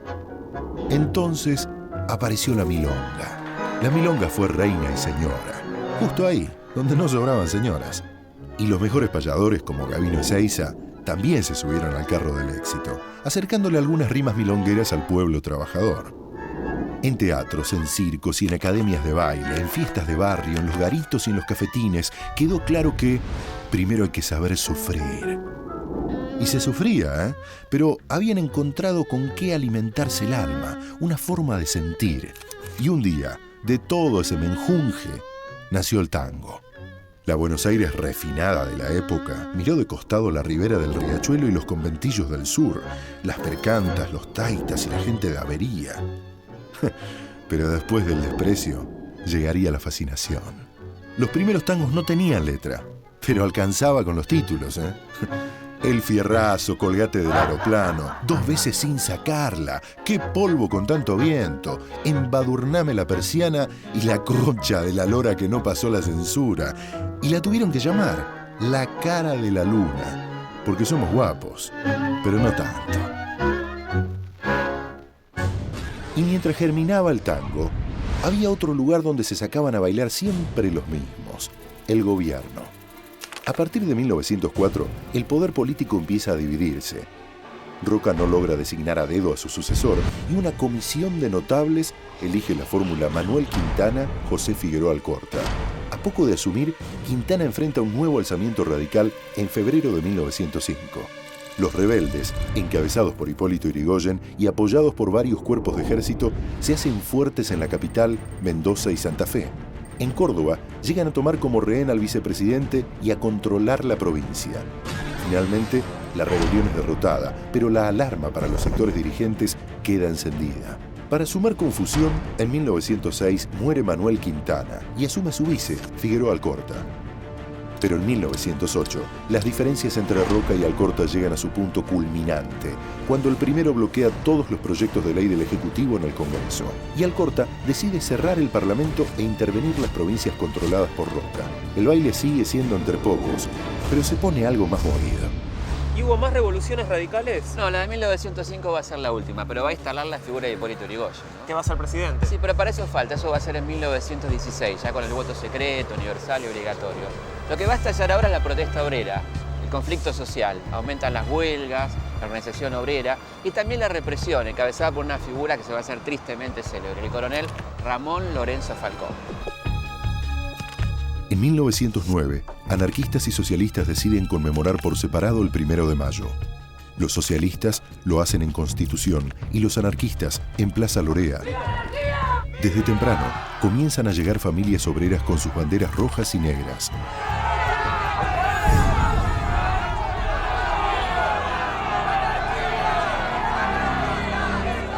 Speaker 1: Entonces apareció la milonga. La milonga fue reina y señora, justo ahí, donde no sobraban señoras. Y los mejores payadores, como Gabino Ezeiza, también se subieron al carro del éxito, acercándole algunas rimas milongueras al pueblo trabajador. En teatros, en circos y en academias de baile, en fiestas de barrio, en los garitos y en los cafetines, quedó claro que primero hay que saber sufrir. Y se sufría, ¿eh? Pero habían encontrado con qué alimentarse el alma, una forma de sentir. Y un día, de todo ese menjunje, nació el tango. La Buenos Aires refinada de la época miró de costado la ribera del Riachuelo y los conventillos del sur, las percantas, los taitas y la gente de Avería. Pero después del desprecio, llegaría la fascinación. Los primeros tangos no tenían letra, pero alcanzaba con los títulos, ¿eh? El fierrazo, colgate del aeroplano, 2 veces sin sacarla, qué polvo con tanto viento, embadurname la persiana y la concha de la lora que no pasó la censura. Y la tuvieron que llamar la cara de la luna, porque somos guapos, pero no tanto. Y mientras germinaba el tango, había otro lugar donde se sacaban a bailar siempre los mismos, el gobierno. A partir de 1904, el poder político empieza a dividirse. Roca no logra designar a dedo a su sucesor y una comisión de notables elige la fórmula Manuel Quintana, José Figueroa Alcorta. A poco de asumir, Quintana enfrenta un nuevo alzamiento radical en febrero de 1905. Los rebeldes, encabezados por Hipólito Yrigoyen y apoyados por varios cuerpos de ejército, se hacen fuertes en la capital, Mendoza y Santa Fe. En Córdoba, llegan a tomar como rehén al vicepresidente y a controlar la provincia. Finalmente, la rebelión es derrotada, pero la alarma para los sectores dirigentes queda encendida. Para sumar confusión, en 1906 muere Manuel Quintana y asume su vice, Figueroa Alcorta. Pero en 1908, las diferencias entre Roca y Alcorta llegan a su punto culminante, cuando el primero bloquea todos los proyectos de ley del Ejecutivo en el Congreso, y Alcorta decide cerrar el Parlamento e intervenir las provincias controladas por Roca. El baile sigue siendo entre pocos, pero se pone algo más movido.
Speaker 4: ¿Y hubo más revoluciones radicales?
Speaker 2: No, la de 1905 va a ser la última, pero va a instalar la figura de Hipólito Yrigoyen, ¿no?
Speaker 4: ¿Que va a ser presidente?
Speaker 2: Sí, pero para eso falta, eso va a ser en 1916, ya con el voto secreto, universal y obligatorio. Lo que va a estallar ahora es la protesta obrera, el conflicto social. Aumentan las huelgas, la organización obrera y también la represión, encabezada por una figura que se va a hacer tristemente célebre, el coronel Ramón Lorenzo Falcón.
Speaker 1: En 1909, anarquistas y socialistas deciden conmemorar por separado el 1 de mayo. Los socialistas lo hacen en Constitución y los anarquistas en Plaza Lorea. Desde temprano, comienzan a llegar familias obreras con sus banderas rojas y negras.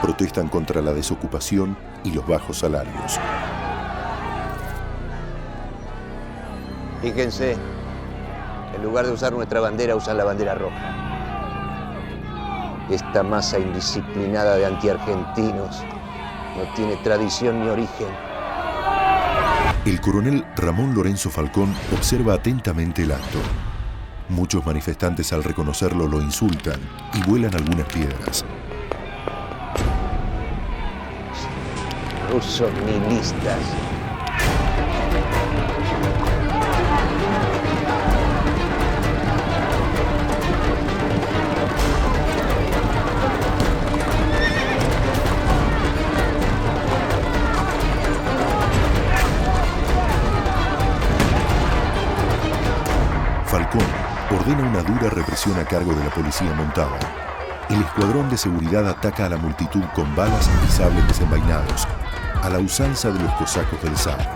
Speaker 1: Protestan contra la desocupación y los bajos salarios.
Speaker 6: Fíjense, en lugar de usar nuestra bandera, usan la bandera roja. Esta masa indisciplinada de antiargentinos no tiene tradición ni origen.
Speaker 1: El coronel Ramón Lorenzo Falcón observa atentamente el acto. Muchos manifestantes al reconocerlo lo insultan y vuelan algunas piedras.
Speaker 6: Rusos nihilistas.
Speaker 1: Falcón ordena una dura represión a cargo de la policía montada. El escuadrón de seguridad ataca a la multitud con balas y sables desenvainados, a la usanza de los cosacos del zar.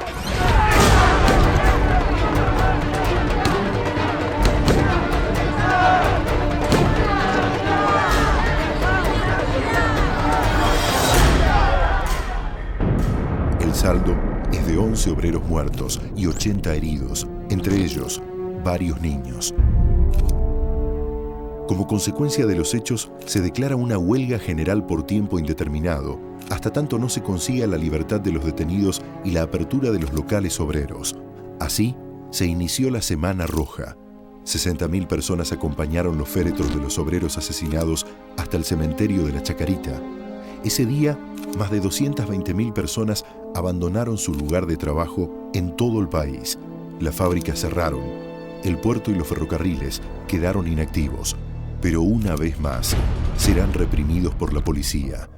Speaker 1: El saldo es de 11 obreros muertos y 80 heridos, entre ellos varios niños. Como consecuencia de los hechos, se declara una huelga general por tiempo indeterminado, hasta tanto no se consiga la libertad de los detenidos y la apertura de los locales obreros. Así, se inició la Semana Roja. 60.000 personas acompañaron los féretros de los obreros asesinados hasta el cementerio de la Chacarita. Ese día, más de 220.000 personas abandonaron su lugar de trabajo en todo el país. Las fábricas cerraron, el puerto y los ferrocarriles quedaron inactivos. Pero una vez más, serán reprimidos por la policía.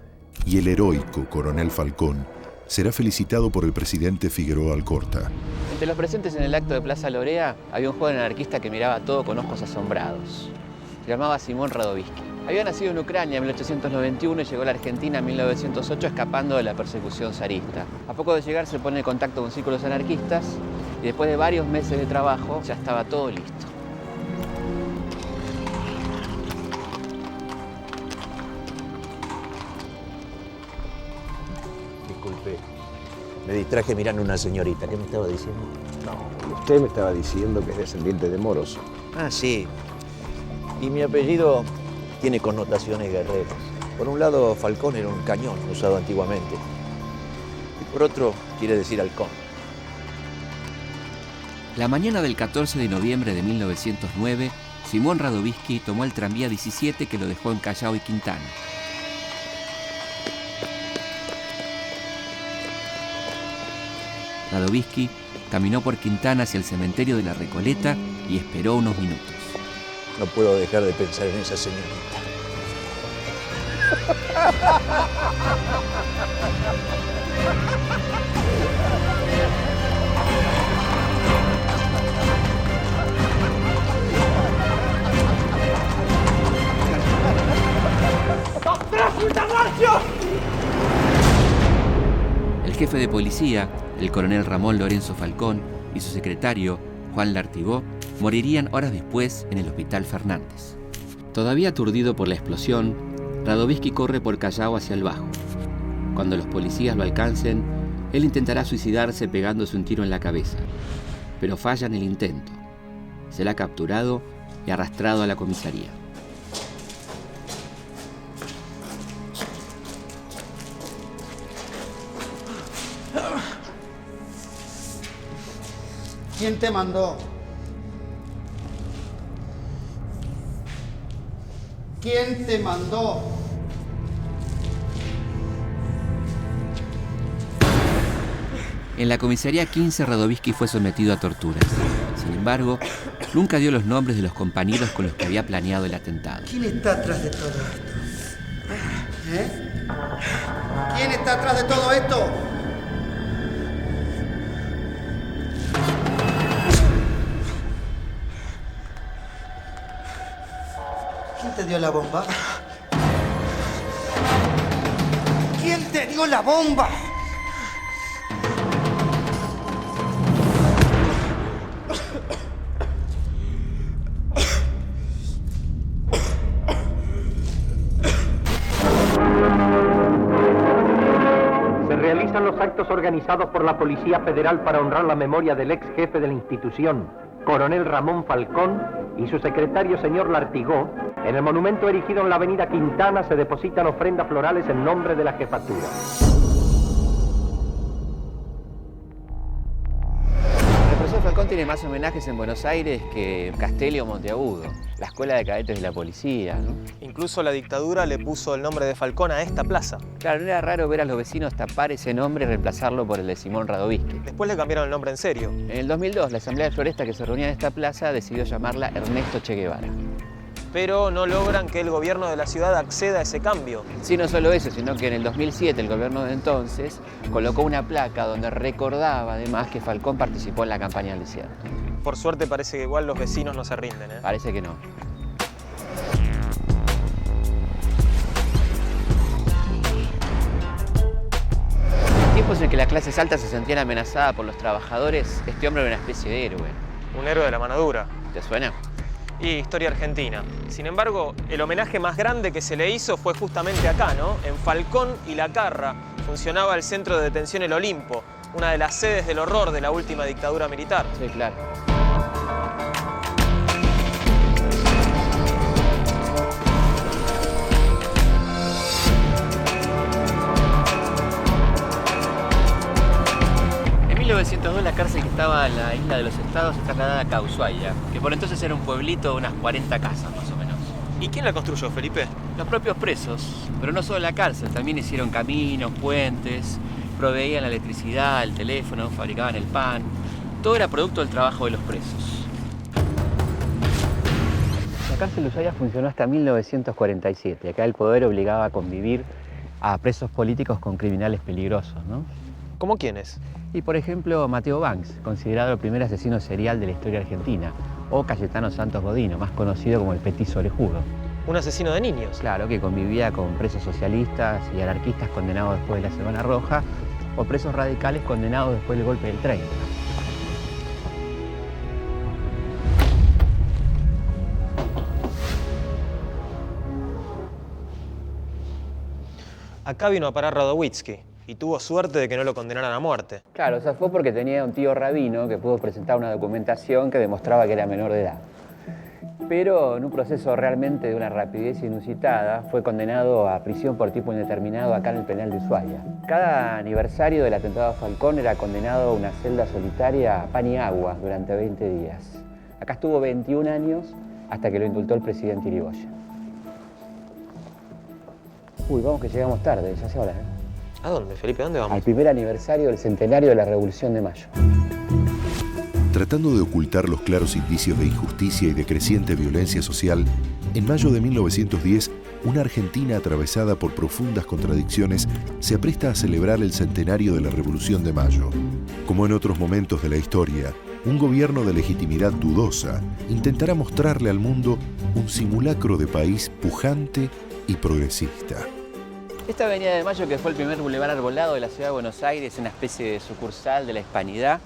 Speaker 1: Y el heroico coronel Falcón será felicitado por el presidente Figueroa Alcorta.
Speaker 2: Entre los presentes en el acto de Plaza Lorea había un joven anarquista que miraba todo con ojos asombrados. Se llamaba Simón Radovisky. Había nacido en Ucrania en 1891 y llegó a la Argentina en 1908 escapando de la persecución zarista. A poco de llegar se pone en contacto con círculos anarquistas y después de varios meses de trabajo ya estaba todo listo.
Speaker 14: Disculpe, me distraje mirando a una señorita. ¿Qué me estaba diciendo?
Speaker 15: No, usted me estaba diciendo que es descendiente de moros.
Speaker 14: Ah, sí. Y mi apellido tiene connotaciones guerreras. Por un lado, Falcón era un cañón usado antiguamente. Y por otro, quiere decir halcón.
Speaker 2: La mañana del 14 de noviembre de 1909, Simón Radovisky tomó el tranvía 17 que lo dejó en Callao y Quintana. Radovisky caminó por Quintana hacia el cementerio de la Recoleta y esperó unos minutos.
Speaker 14: No puedo dejar de pensar en esa señorita. El jefe de policía, el coronel Ramón Lorenzo Falcón, y su secretario, Juan Lartigó, morirían horas después en el Hospital Fernández. Todavía aturdido por la explosión, Radovisky corre por Callao hacia el Bajo. Cuando los policías lo alcancen, él intentará suicidarse pegándose un tiro en la cabeza, pero falla en el intento. Será capturado y arrastrado a la comisaría.
Speaker 16: ¿Quién te mandó? ¿Quién te mandó?
Speaker 2: En la comisaría 15, Radovisky fue sometido a torturas. Sin embargo, nunca dio los nombres de los compañeros con los que había planeado el atentado.
Speaker 16: ¿Quién está atrás de todo esto? ¿Eh? ¿Quién está atrás de todo esto? ¿Quién te dio la bomba? ¿Quién te dio la bomba?
Speaker 17: Se realizan los actos organizados por la Policía Federal para honrar la memoria del ex jefe de la institución, coronel Ramón Falcón, y su secretario, señor Lartigó. En el monumento erigido en la avenida Quintana se depositan ofrendas florales en nombre de la jefatura.
Speaker 2: El profesor Falcón tiene más homenajes en Buenos Aires que Castelli o Monteagudo, la escuela de cadetes de la policía, ¿no?
Speaker 4: Incluso la dictadura le puso el nombre de Falcón a esta plaza.
Speaker 2: Claro, no era raro ver a los vecinos tapar ese nombre y reemplazarlo por el de Simón Radovisky.
Speaker 4: Después le cambiaron el nombre en serio.
Speaker 2: En el 2002, la Asamblea de Floresta que se reunía en esta plaza decidió llamarla Ernesto Che Guevara.
Speaker 4: Pero no logran que el gobierno de la ciudad acceda a ese cambio.
Speaker 2: Sí, no solo eso, sino que en el 2007 el gobierno de entonces colocó una placa donde recordaba además que Falcón participó en la campaña del desierto.
Speaker 4: Por suerte parece que igual los vecinos no se rinden, ¿eh?
Speaker 2: Parece que no. En tiempos en que las clases altas se sentían amenazadas por los trabajadores, este hombre era una especie de héroe.
Speaker 4: Un héroe de la mano dura.
Speaker 2: ¿Te suena?
Speaker 4: Y historia argentina. Sin embargo, el homenaje más grande que se le hizo fue justamente acá, ¿no? En Falcón y La Carra funcionaba el centro de detención El Olimpo, una de las sedes del horror de la última dictadura militar.
Speaker 2: Sí, claro. En 1902 la cárcel que estaba en la isla de los Estados se trasladada acá a Ushuaia, que por entonces era un pueblito de unas 40 casas más o menos.
Speaker 4: ¿Y quién la construyó, Felipe?
Speaker 2: Los propios presos, pero no solo la cárcel, también hicieron caminos, puentes, proveían la electricidad, el teléfono, fabricaban el pan. Todo era producto del trabajo de los presos. La cárcel de Ushuaia funcionó hasta 1947. Acá el poder obligaba a convivir a presos políticos con criminales peligrosos, ¿no?
Speaker 4: ¿Cómo quiénes?
Speaker 2: Y por ejemplo, Mateo Banks, considerado el primer asesino serial de la historia argentina, o Cayetano Santos Godino, más conocido como el Petiso Orejudo.
Speaker 4: ¿Un asesino de niños?
Speaker 2: Claro, que convivía con presos socialistas y anarquistas condenados después de la Semana Roja, o presos radicales condenados después del golpe del 30.
Speaker 4: Acá vino a parar Radowitzki y tuvo suerte de que no lo condenaran a muerte.
Speaker 2: Claro, o sea, fue porque tenía un tío rabino que pudo presentar una documentación que demostraba que era menor de edad. Pero en un proceso realmente de una rapidez inusitada, fue condenado a prisión por tiempo indeterminado acá en el penal de Ushuaia. Cada aniversario del atentado a Falcón era condenado a una celda solitaria a pan y agua durante 20 días. Acá estuvo 21 años hasta que lo indultó el presidente Irigoyen. Uy, vamos que llegamos tarde, ya se habla, ¿eh?
Speaker 4: ¿A dónde, Felipe? ¿A dónde vamos?
Speaker 2: Al primer aniversario del centenario de la Revolución de Mayo.
Speaker 1: Tratando de ocultar los claros indicios de injusticia y de creciente violencia social, en mayo de 1910, una Argentina atravesada por profundas contradicciones se apresta a celebrar el centenario de la Revolución de Mayo. Como en otros momentos de la historia, un gobierno de legitimidad dudosa intentará mostrarle al mundo un simulacro de país pujante y progresista.
Speaker 2: Esta avenida de Mayo, que fue el primer bulevar arbolado de la ciudad de Buenos Aires, una especie de sucursal de la Hispanidad,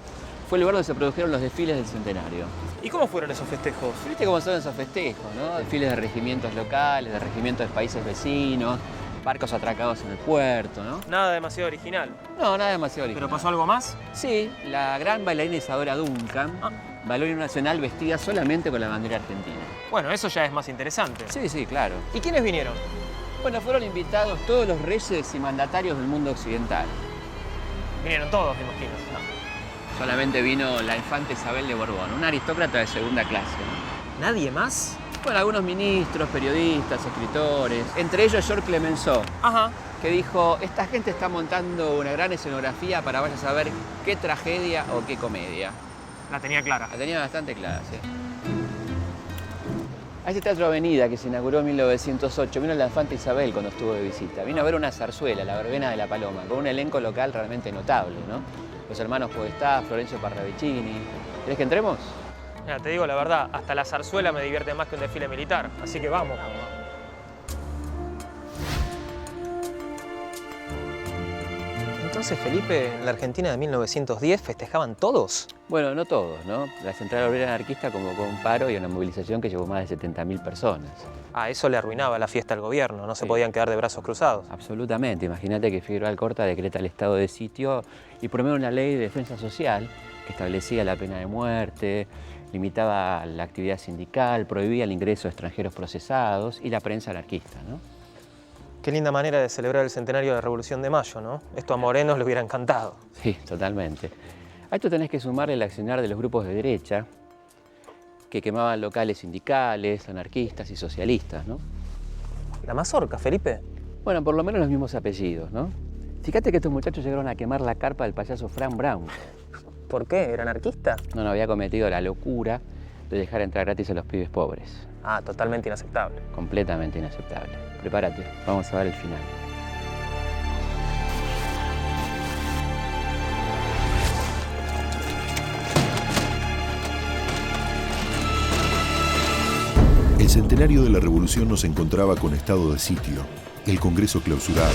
Speaker 2: fue el lugar donde se produjeron los desfiles del centenario.
Speaker 4: ¿Y cómo fueron esos festejos?
Speaker 2: ¿Viste cómo son esos festejos, no? Desfiles de regimientos locales, de regimientos de países vecinos, barcos atracados en el puerto, ¿no?
Speaker 4: Nada demasiado original.
Speaker 2: No, nada demasiado original.
Speaker 4: ¿Pero pasó algo más?
Speaker 2: Sí, la gran bailarina Isadora Duncan bailó en nacional vestida solamente con la bandera argentina.
Speaker 4: Bueno, eso ya es más interesante.
Speaker 2: Sí, sí, claro.
Speaker 4: ¿Y quiénes vinieron?
Speaker 2: Bueno, fueron invitados todos los reyes y mandatarios del mundo occidental.
Speaker 4: Vinieron todos, me imagino.
Speaker 2: No. Solamente vino la infanta Isabel de Borbón, una aristócrata de segunda clase, ¿no?
Speaker 4: ¿Nadie más?
Speaker 2: Bueno, algunos ministros, periodistas, escritores, entre ellos Georges Clemenceau, que dijo, esta gente está montando una gran escenografía para vaya a saber qué tragedia o qué comedia.
Speaker 4: La tenía clara.
Speaker 2: La tenía bastante clara, sí. A este Teatro Avenida, que se inauguró en 1908, vino la infanta Isabel cuando estuvo de visita. Vino a ver una zarzuela, La Verbena de la Paloma, con un elenco local realmente notable, ¿no? Los hermanos Podestá, Florencio Parravicini. ¿Querés que entremos?
Speaker 4: Mira, te digo la verdad, hasta la zarzuela me divierte más que un desfile militar, así que vamos. Entonces, Felipe, en la Argentina de 1910 festejaban todos.
Speaker 2: Bueno, no todos, ¿no? La Central Obrera Anarquista convocó un paro y una movilización que llevó más de 70.000 personas.
Speaker 4: Ah, eso le arruinaba la fiesta al gobierno, no se podían quedar de brazos cruzados.
Speaker 2: Absolutamente. Imagínate que Figueroa Alcorta decreta el estado de sitio y promueve una ley de defensa social que establecía la pena de muerte, limitaba la actividad sindical, prohibía el ingreso de extranjeros procesados y la prensa anarquista, ¿no?
Speaker 4: Qué linda manera de celebrar el centenario de la Revolución de Mayo, ¿no? Esto a Moreno le hubiera encantado.
Speaker 2: Sí, totalmente. A esto tenés que sumarle el accionar de los grupos de derecha que quemaban locales sindicales, anarquistas y socialistas, ¿no?
Speaker 4: ¿La mazorca, Felipe?
Speaker 2: Bueno, por lo menos los mismos apellidos, ¿no? Fíjate que estos muchachos llegaron a quemar la carpa del payaso Frank Brown.
Speaker 4: ¿Por qué? ¿Era anarquista?
Speaker 2: No, había cometido la locura de dejar entrar gratis a los pibes pobres.
Speaker 4: Ah, totalmente inaceptable.
Speaker 2: Completamente inaceptable. Prepárate, vamos a ver el final.
Speaker 1: El centenario de la Revolución nos encontraba con estado de sitio, el Congreso clausurado.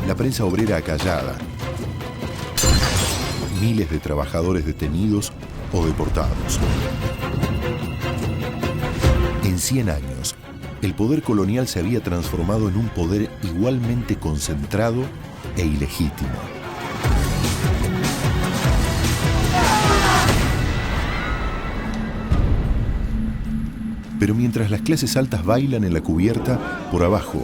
Speaker 1: La prensa obrera acallada. Miles de trabajadores detenidos o deportados. En 100 años, el poder colonial se había transformado en un poder igualmente concentrado e ilegítimo. Pero mientras las clases altas bailan en la cubierta, por abajo,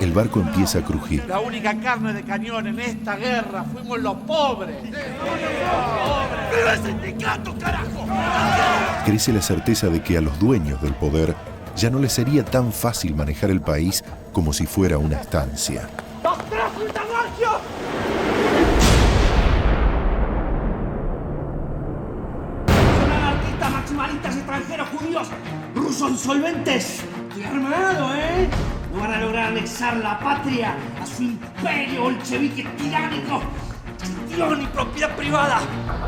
Speaker 1: el barco empieza a crujir.
Speaker 18: La única carne de cañón en esta guerra fuimos los pobres. ¡Viva el sindicato, carajo!
Speaker 1: Crece la certeza de que a los dueños del poder ya no les sería tan fácil manejar el país como si fuera una estancia.
Speaker 18: Son anarquistas, maximalistas, extranjeros, judíos, rusos insolventes. Estoy armado, ¿eh? No van a lograr anexar la patria a su imperio bolchevique tiránico. Gestión y propiedad privada.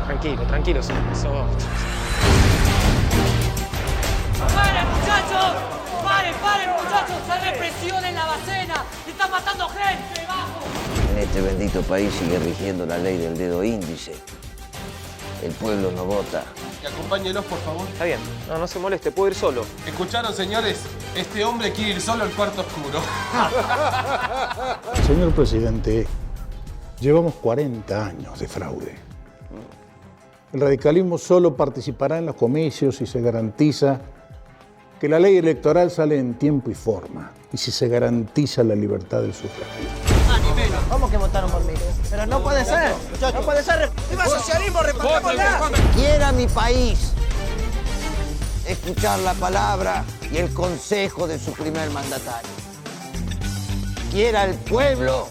Speaker 4: Tranquilo, tranquilo, eso.
Speaker 19: ¡Paren, muchachos! ¡Paren, muchachos! ¡Hay represión en la Bacena! ¡Se están matando gente! ¡Vamos!
Speaker 6: En este bendito país sigue rigiendo la ley del dedo índice. El pueblo no vota.
Speaker 20: Y acompáñenos, por favor.
Speaker 4: Está bien, no se moleste, puedo ir solo.
Speaker 20: ¿Escucharon, señores? Este hombre quiere ir solo al cuarto oscuro.
Speaker 5: Señor presidente, llevamos 40 años de fraude. El radicalismo solo participará en los comicios si se garantiza que la ley electoral sale en tiempo y forma y si se garantiza la libertad del sufragio.
Speaker 7: ¿Cómo que votaron por mí? Pero no puede ser. No puede ser. ¡Viva el socialismo! ¡Repartámosla!
Speaker 6: Quiera mi país escuchar la palabra y el consejo de su primer mandatario. Quiera el pueblo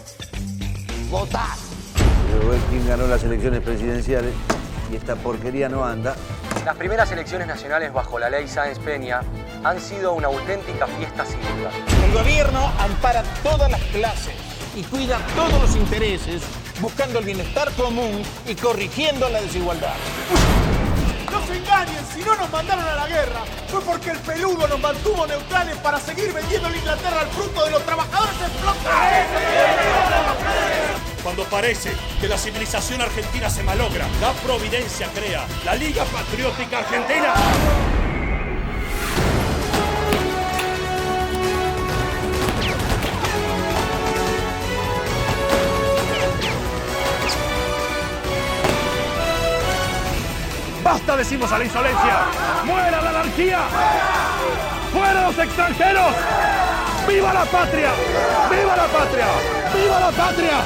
Speaker 6: votar. Pero ver quién ganó las elecciones presidenciales y esta porquería no anda.
Speaker 4: Las primeras elecciones nacionales bajo la ley Sáenz Peña han sido una auténtica fiesta cívica.
Speaker 18: El gobierno ampara todas las clases y cuida todos los intereses, buscando el bienestar común y corrigiendo la desigualdad.
Speaker 21: No se engañen, si no nos mandaron a la guerra fue porque el peludo nos mantuvo neutrales para seguir vendiendo a Inglaterra el fruto de los trabajadores explotados.
Speaker 22: Cuando parece que la civilización argentina se malogra, la Providencia crea la Liga Patriótica Argentina. ¡Basta, decimos, a la insolencia! ¡Muera la anarquía! ¡Fuera los extranjeros! ¡Viva la patria! ¡Viva la patria! ¡Viva la patria!